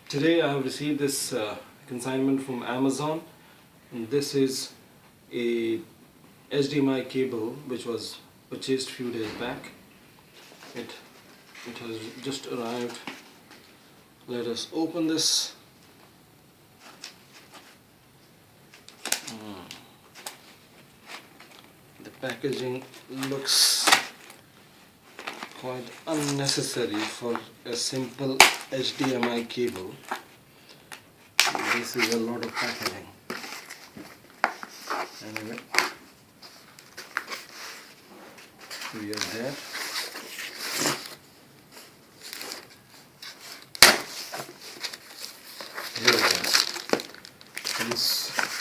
Today I have received this consignment from Amazon, and this is a HDMI cable which was purchased few days back. It has just arrived. Let us open this. The packaging looks quite unnecessary for a simple HDMI cable. This is a lot of packaging. Anyway, we are there. Here it is. This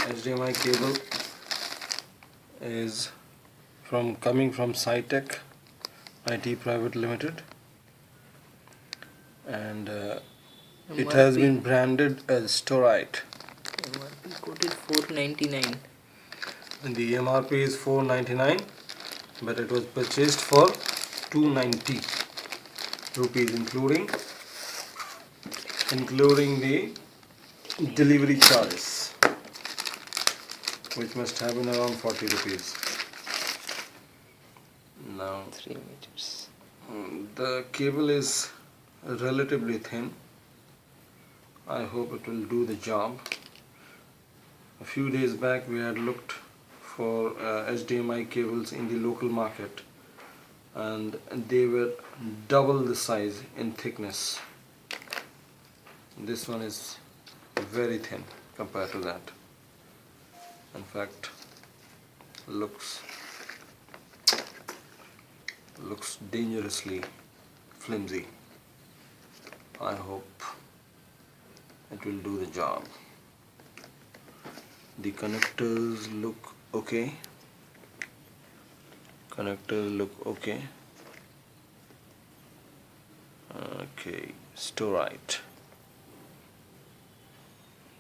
HDMI cable is coming from Cytec IT Private Limited, and it has been branded as Storite. MRP code is 499. And the MRP is 499, but it was purchased for 290 rupees, including the delivery charges, which must have been around 40 rupees. Now 3 meters. the cable is relatively thin. I hope it will do the job. A few days back we had looked for HDMI cables in the local market, and they were double the size in thickness. This one is very thin compared to that. In fact, looks dangerously flimsy. I hope it will do the job. The connectors look okay. Okay, Storite.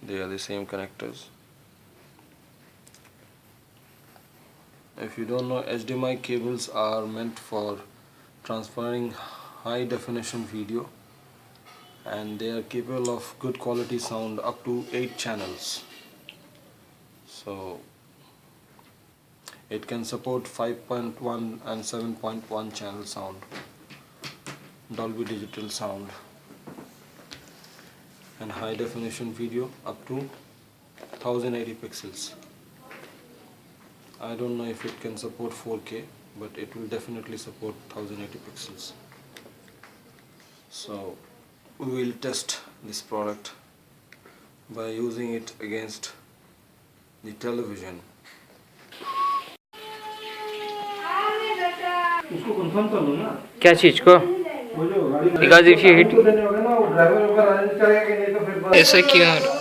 They are the same connectors. If you don't know, HDMI cables are meant for transferring high definition video, and they are capable of good quality sound up to 8 channels. So it can support 5.1 and 7.1 channel sound, Dolby Digital sound, and high definition video up to 1080 pixels. I don't know if it can support 4K, but it will definitely support 1080 pixels. So we will test this product by using it against the television. क्या चीज को? Because if you hit ऐसा क्यों?